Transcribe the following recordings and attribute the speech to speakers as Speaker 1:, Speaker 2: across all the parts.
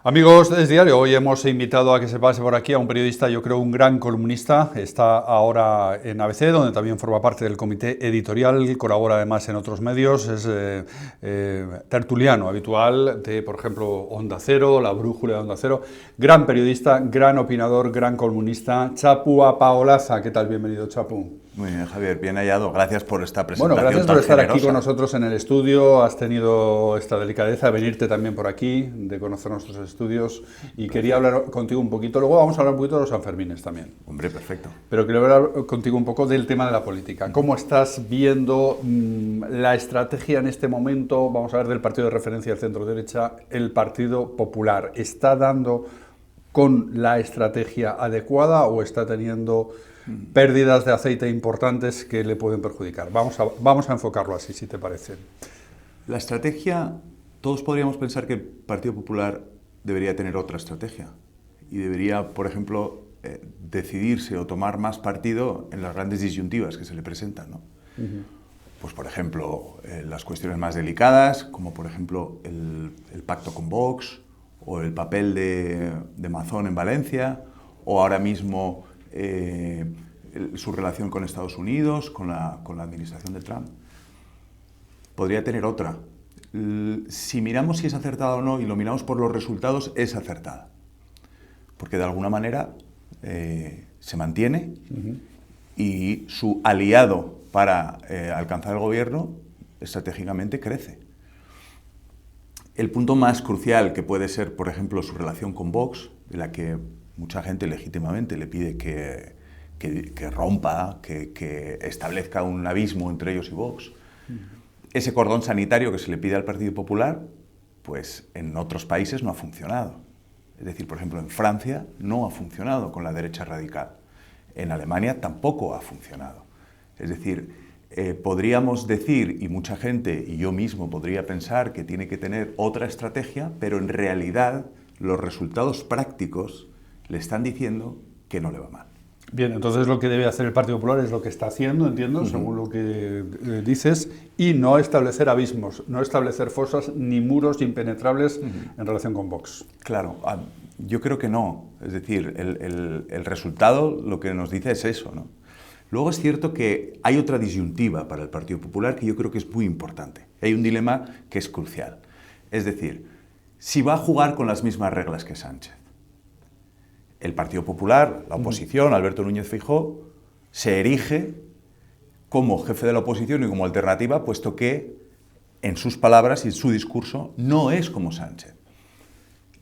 Speaker 1: Amigos de Es Diario, hoy hemos invitado a que se pase por aquí a un periodista, yo creo un gran columnista. Está ahora en ABC, donde también forma parte del comité editorial, colabora además en otros medios, es tertuliano habitual de, por ejemplo, Onda Cero, La Brújula de Onda Cero. Gran periodista, gran opinador, gran columnista, Chapu Apaolaza. ¿Qué tal? Bienvenido, Chapu.
Speaker 2: Muy bien, Javier, bien hallado. Gracias por esta presentación.
Speaker 1: Bueno, gracias por estar
Speaker 2: generosa.
Speaker 1: aquí con nosotros en el estudio. Has tenido esta delicadeza de venirte también por aquí, de conocer nuestros estudios. Y quería hablar contigo un poquito. Luego vamos a hablar un poquito de los Sanfermines también.
Speaker 2: Hombre, perfecto.
Speaker 1: Pero quiero hablar contigo un poco del tema de la política. ¿Cómo estás viendo la estrategia en este momento? Vamos a ver del partido de referencia del centro-derecha, el Partido Popular. ¿Está dando con la estrategia adecuada o está teniendo pérdidas de aceite importantes que le pueden perjudicar? Vamos a enfocarlo así, si te parece.
Speaker 2: La estrategia, todos podríamos pensar que el Partido Popular debería tener otra estrategia y debería, por ejemplo, decidirse o tomar más partido en las grandes disyuntivas que se le presentan, ¿no? Pues, por ejemplo, las cuestiones más delicadas, como por ejemplo el pacto con Vox, o el papel de Mazón en Valencia, o ahora mismo su relación con Estados Unidos, con la administración de Trump. Podría tener otra. Si miramos si es acertada o no, y lo miramos por los resultados, es acertada. Porque de alguna manera se mantiene y su aliado para alcanzar el gobierno estratégicamente crece. El punto más crucial, que puede ser, por ejemplo, su relación con Vox, de la que mucha gente legítimamente le pide que rompa, que establezca un abismo entre ellos y Vox. Ese cordón sanitario que se le pide al Partido Popular, pues en otros países no ha funcionado. Es decir, por ejemplo, en Francia no ha funcionado con la derecha radical. En Alemania tampoco ha funcionado. Es decir, podríamos decir, y mucha gente, y yo mismo podría pensar, que tiene que tener otra estrategia, pero en realidad los resultados prácticos le están diciendo que no le va mal.
Speaker 1: Bien, entonces lo que debe hacer el Partido Popular es lo que está haciendo, entiendo, según lo que dices, y no establecer abismos, no establecer fosas ni muros impenetrables en relación con Vox.
Speaker 2: Claro, yo creo que no. Es decir, el resultado lo que nos dice es eso, ¿no? Luego es cierto que hay otra disyuntiva para el Partido Popular que yo creo que es muy importante. Hay un dilema que es crucial. Es decir, si va a jugar con las mismas reglas que Sánchez. El Partido Popular, la oposición, Alberto Núñez Feijóo, se erige como jefe de la oposición y como alternativa, puesto que, en sus palabras y en su discurso, no es como Sánchez.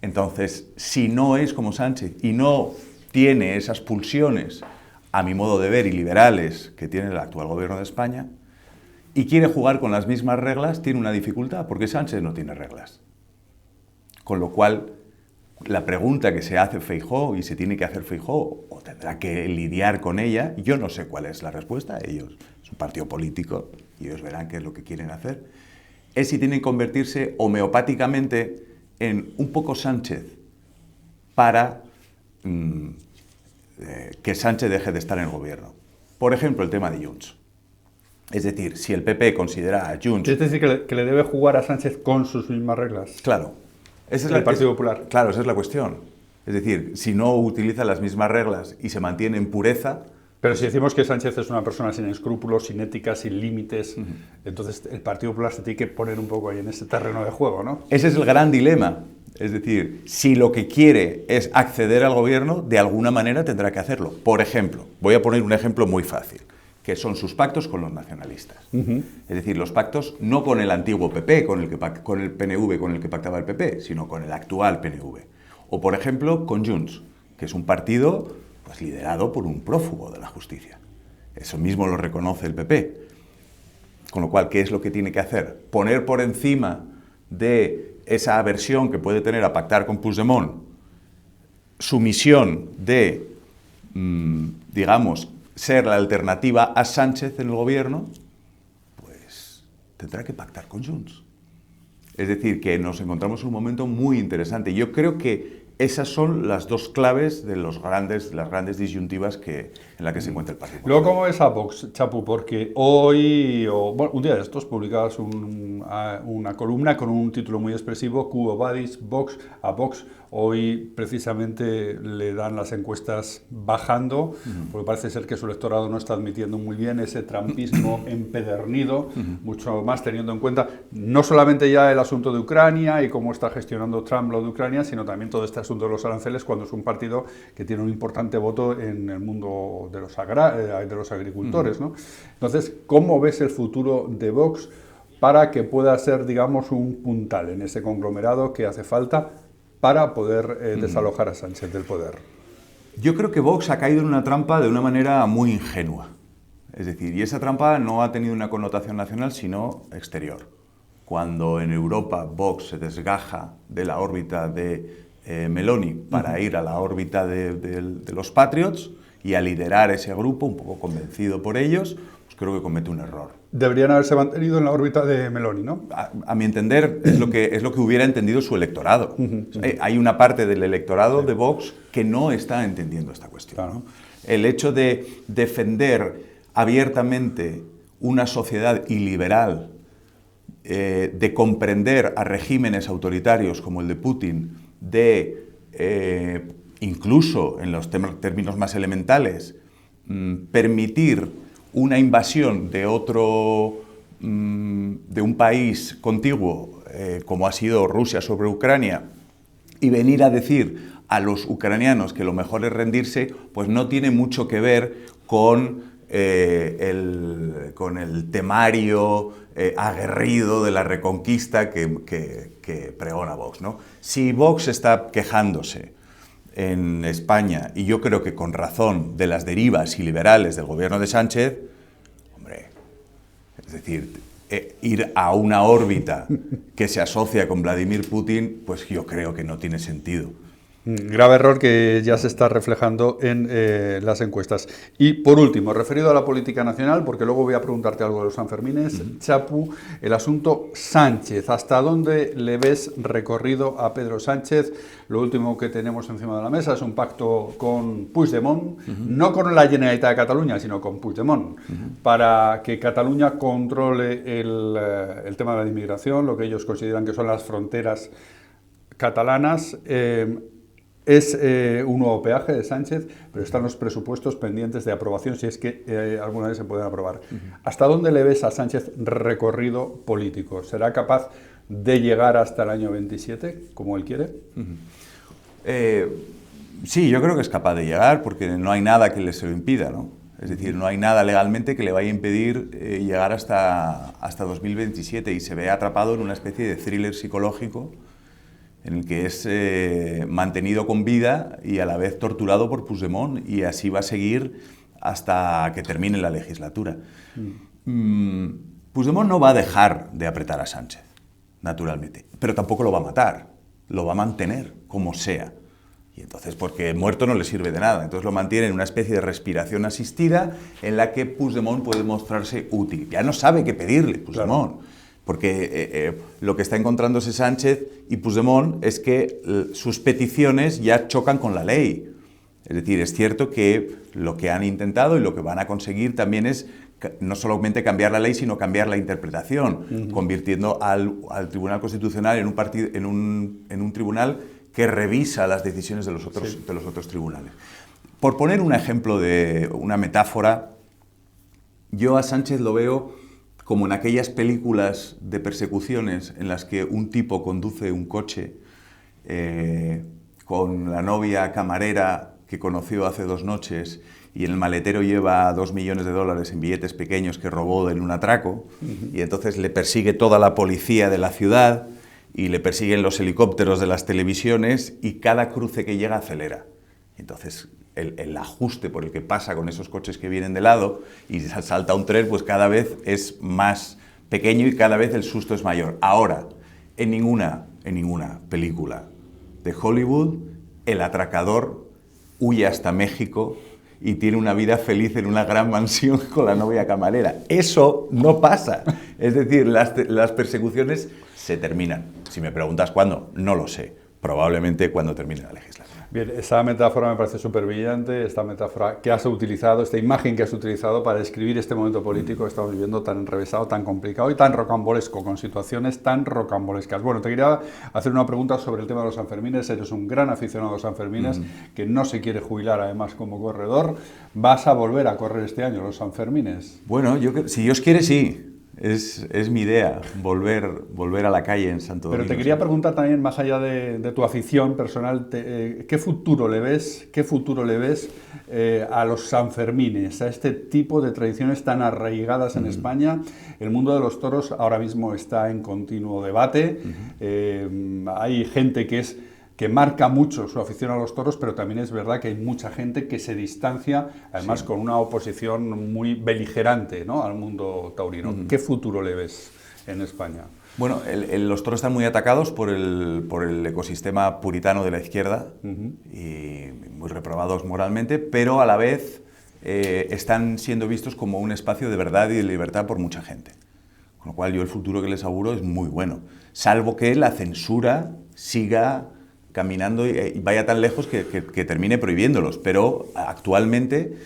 Speaker 2: Entonces, si no es como Sánchez y no tiene esas pulsiones, a mi modo de ver, y liberales que tiene el actual gobierno de España, y quiere jugar con las mismas reglas, tiene una dificultad, porque Sánchez no tiene reglas. Con lo cual, la pregunta que se hace Feijóo, y se tiene que hacer Feijóo, o tendrá que lidiar con ella, yo no sé cuál es la respuesta, ellos, es un partido político, y ellos verán qué es lo que quieren hacer, es si tienen que convertirse homeopáticamente en un poco Sánchez para que Sánchez deje de estar en el gobierno. Por ejemplo, el tema de Junts. Es decir, si el PP considera a Junts...
Speaker 1: Es decir, que le debe jugar a Sánchez con sus mismas reglas.
Speaker 2: Claro. Esa es
Speaker 1: el Partido Popular.
Speaker 2: Claro, esa es la cuestión. Es decir, si no utiliza las mismas reglas y se mantiene en pureza...
Speaker 1: Pero si decimos que Sánchez es una persona sin escrúpulos, sin ética, sin límites, entonces el Partido Popular se tiene que poner un poco ahí en ese terreno de juego, ¿no?
Speaker 2: Ese es el gran dilema. Es decir, si lo que quiere es acceder al gobierno, de alguna manera tendrá que hacerlo. Por ejemplo, voy a poner un ejemplo muy fácil, que son sus pactos con los nacionalistas. Es decir, los pactos no con el antiguo PP, con el PNV con el que pactaba el PP, sino con el actual PNV. O, por ejemplo, con Junts, que es un partido pues, liderado por un prófugo de la justicia. Eso mismo lo reconoce el PP. Con lo cual, ¿qué es lo que tiene que hacer? Poner por encima de esa aversión que puede tener a pactar con Puigdemont, su misión de, digamos, ser la alternativa a Sánchez en el gobierno, pues tendrá que pactar con Junts. Es decir, que nos encontramos en un momento muy interesante. Yo creo que Esas son las dos claves de las grandes disyuntivas en las que se encuentra el Partido Popular.
Speaker 1: Luego, ¿cómo ves a Vox, Chapu? Porque hoy, bueno, un día de estos, publicabas una columna con un título muy expresivo, Quo Vadis Vox, a Vox. Hoy, precisamente, le dan las encuestas bajando, porque parece ser que su electorado no está admitiendo muy bien ese trampismo empedernido, mucho más teniendo en cuenta no solamente ya el asunto de Ucrania y cómo está gestionando Trump lo de Ucrania, sino también todo este asunto de los aranceles, cuando es un partido que tiene un importante voto en el mundo de los agricultores, ¿no? Entonces, ¿cómo ves el futuro de Vox para que pueda ser, digamos, un puntal en ese conglomerado que hace falta para poder desalojar a Sánchez del poder?
Speaker 2: Yo creo que Vox ha caído en una trampa de una manera muy ingenua. Es decir, y esa trampa no ha tenido una connotación nacional, sino exterior. Cuando en Europa Vox se desgaja de la órbita de Meloni para ir a la órbita de los Patriots y a liderar ese grupo, un poco convencido por ellos, pues creo que comete un error.
Speaker 1: Deberían haberse mantenido en la órbita de Meloni, ¿no?
Speaker 2: A mi entender, es lo que hubiera entendido su electorado. Hay una parte del electorado de Vox que no está entendiendo esta cuestión.
Speaker 1: Claro.
Speaker 2: ¿No? El hecho de defender abiertamente una sociedad iliberal, de comprender a regímenes autoritarios como el de Putin, incluso en los términos más elementales, permitir una invasión de un país contiguo, como ha sido Rusia sobre Ucrania, y venir a decir a los ucranianos que lo mejor es rendirse, pues no tiene mucho que ver con el temario aguerrido de la reconquista que pregona Vox, ¿no? Si Vox está quejándose en España, y yo creo que con razón, de las derivas iliberales del gobierno de Sánchez, hombre, es decir, ir a una órbita que se asocia con Vladimir Putin, pues yo creo que no tiene sentido.
Speaker 1: Grave error que ya se está reflejando en las encuestas. Y por último, referido a la política nacional, porque luego voy a preguntarte algo de los Sanfermines, Chapu, el asunto Sánchez. ¿Hasta dónde le ves recorrido a Pedro Sánchez? Lo último que tenemos encima de la mesa es un pacto con Puigdemont, no con la Generalitat de Cataluña, sino con Puigdemont, para que Cataluña controle el tema de la inmigración, lo que ellos consideran que son las fronteras catalanas. Es un nuevo peaje de Sánchez, pero están los presupuestos pendientes de aprobación, si es que alguna vez se pueden aprobar. ¿Hasta dónde le ves a Sánchez recorrido político? ¿Será capaz de llegar hasta el año 27, como él quiere?
Speaker 2: Sí, yo creo que es capaz de llegar, porque no hay nada que se lo impida, ¿no? Es decir, no hay nada legalmente que le vaya a impedir llegar hasta 2027, y se ve atrapado en una especie de thriller psicológico en el que es mantenido con vida y a la vez torturado por Puigdemont, y así va a seguir hasta que termine la legislatura. Puigdemont no va a dejar de apretar a Sánchez, naturalmente, pero tampoco lo va a matar, lo va a mantener como sea. Y entonces, porque muerto no le sirve de nada, entonces lo mantiene en una especie de respiración asistida en la que Puigdemont puede mostrarse útil. Ya no sabe qué pedirle Puigdemont. Claro. Porque lo que está encontrándose Sánchez y Puigdemont es que sus peticiones ya chocan con la ley. Es decir, es cierto que lo que han intentado y lo que van a conseguir también es no solamente cambiar la ley, sino cambiar la interpretación, convirtiendo al Tribunal Constitucional en un tribunal que revisa las decisiones de los otros tribunales. Por poner un ejemplo de una metáfora, yo a Sánchez lo veo como en aquellas películas de persecuciones en las que un tipo conduce un coche con la novia camarera que conoció hace 2 noches, y en el maletero lleva $2 millones en billetes pequeños que robó en un atraco, y entonces le persigue toda la policía de la ciudad y le persiguen los helicópteros de las televisiones, y cada cruce que llega acelera. Entonces el ajuste por el que pasa con esos coches que vienen de lado y salta un tren, pues cada vez es más pequeño y cada vez el susto es mayor. Ahora, en ninguna película de Hollywood el atracador huye hasta México y tiene una vida feliz en una gran mansión con la novia camarera. Eso no pasa. Es decir, las persecuciones se terminan. Si me preguntas cuándo, no lo sé. probablemente cuando termine la legislatura.
Speaker 1: Bien, esa metáfora me parece súper brillante, esta metáfora que has utilizado, esta imagen que has utilizado para describir este momento político que estamos viviendo tan enrevesado, tan complicado y tan rocambolesco, con situaciones tan rocambolescas. Bueno, te quería hacer una pregunta sobre el tema de los Sanfermines. Eres un gran aficionado a los Sanfermines, que no se quiere jubilar además como corredor. ¿Vas a volver a correr este año los Sanfermines?
Speaker 2: Bueno, si Dios quiere, sí. Es mi idea, volver a la calle en Santo Domingo.
Speaker 1: Pero te quería preguntar también, más allá de tu afición personal, ¿qué futuro le ves a los Sanfermines, a este tipo de tradiciones tan arraigadas en España? El mundo de los toros ahora mismo está en continuo debate. Hay gente que marca mucho su afición a los toros, pero también es verdad que hay mucha gente que se distancia, además con una oposición muy beligerante, ¿no?, al mundo taurino. ¿Qué futuro le ves en España?
Speaker 2: Bueno, los toros están muy atacados por el ecosistema puritano de la izquierda y muy reprobados moralmente, pero a la vez están siendo vistos como un espacio de verdad y de libertad por mucha gente. Con lo cual yo el futuro que les auguro es muy bueno, salvo que la censura siga caminando y vaya tan lejos que termine prohibiéndolos. Pero actualmente,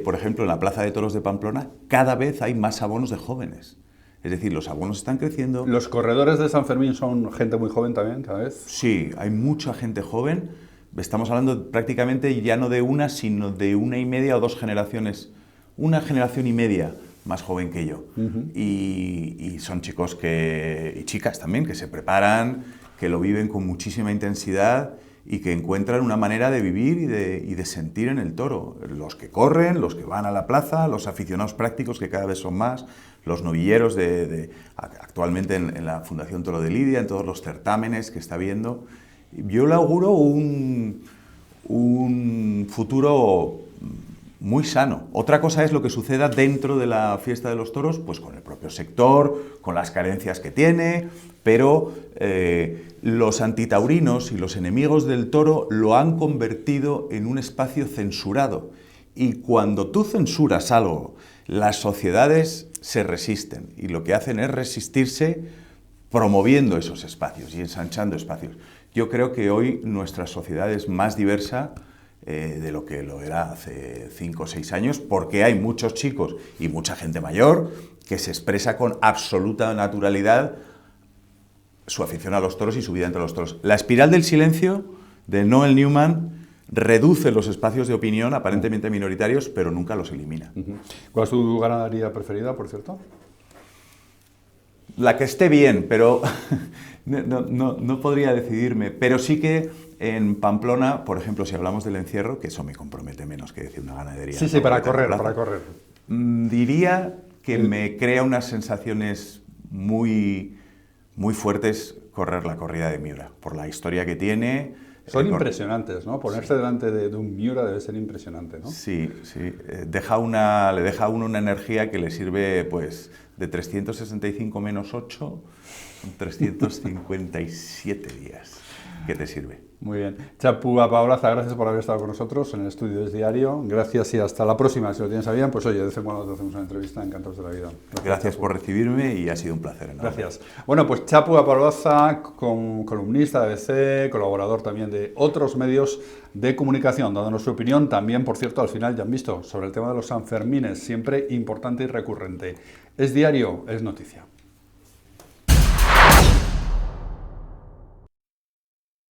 Speaker 2: por ejemplo, en la Plaza de Toros de Pamplona, cada vez hay más abonos de jóvenes. Es decir, los abonos están creciendo.
Speaker 1: ¿Los corredores de San Fermín son gente muy joven también, cada vez?
Speaker 2: Sí, hay mucha gente joven. Estamos hablando prácticamente ya no de una, sino de 1,5 o 2 generaciones. 1 generación y media más joven que yo. Y son chicos y chicas también, que se preparan, que lo viven con muchísima intensidad y que encuentran una manera de vivir y de sentir en el toro. Los que corren, los que van a la plaza, los aficionados prácticos, que cada vez son más, los novilleros actualmente en la Fundación Toro de Lidia, en todos los certámenes que está viendo. Yo le auguro un futuro muy sano. Otra cosa es lo que suceda dentro de la fiesta de los toros, pues con el propio sector, con las carencias que tiene, pero los antitaurinos y los enemigos del toro lo han convertido en un espacio censurado. Y cuando tú censuras algo, las sociedades se resisten, y lo que hacen es resistirse promoviendo esos espacios y ensanchando espacios. Yo creo que hoy nuestra sociedad es más diversa de lo que lo era hace 5 o 6 años, porque hay muchos chicos y mucha gente mayor que se expresa con absoluta naturalidad su afición a los toros y su vida entre los toros. La espiral del silencio de Noel Newman reduce los espacios de opinión aparentemente minoritarios, pero nunca los elimina.
Speaker 1: ¿Cuál es tu ganadería preferida, por cierto?
Speaker 2: La que esté bien, pero no podría decidirme. Pero sí que en Pamplona, por ejemplo, si hablamos del encierro, que eso me compromete menos que decir una ganadería.
Speaker 1: Sí, para correr.
Speaker 2: Diría que me crea unas sensaciones muy, muy fuertes correr la corrida de Miura, por la historia que tiene.
Speaker 1: Son impresionantes, ¿no? Ponerse delante de un Miura debe ser impresionante, ¿no?
Speaker 2: Sí. Le deja a uno una energía que le sirve, pues, de 365 menos 8, son 357 días que te sirve.
Speaker 1: Muy bien. Chapu Apaolaza, gracias por haber estado con nosotros en el estudio de Es Diario. Gracias y hasta la próxima. Si lo tienes a bien, pues oye, de vez en cuando te hacemos una entrevista. Encantados de la vida.
Speaker 2: Gracias por recibirme y ha sido un placer enorme.
Speaker 1: Gracias. Bueno, pues Chapu Apaolaza, columnista de ABC, colaborador también de otros medios de comunicación, dándonos su opinión. También, por cierto, al final ya han visto sobre el tema de los Sanfermines, siempre importante y recurrente. Es Diario, es noticia.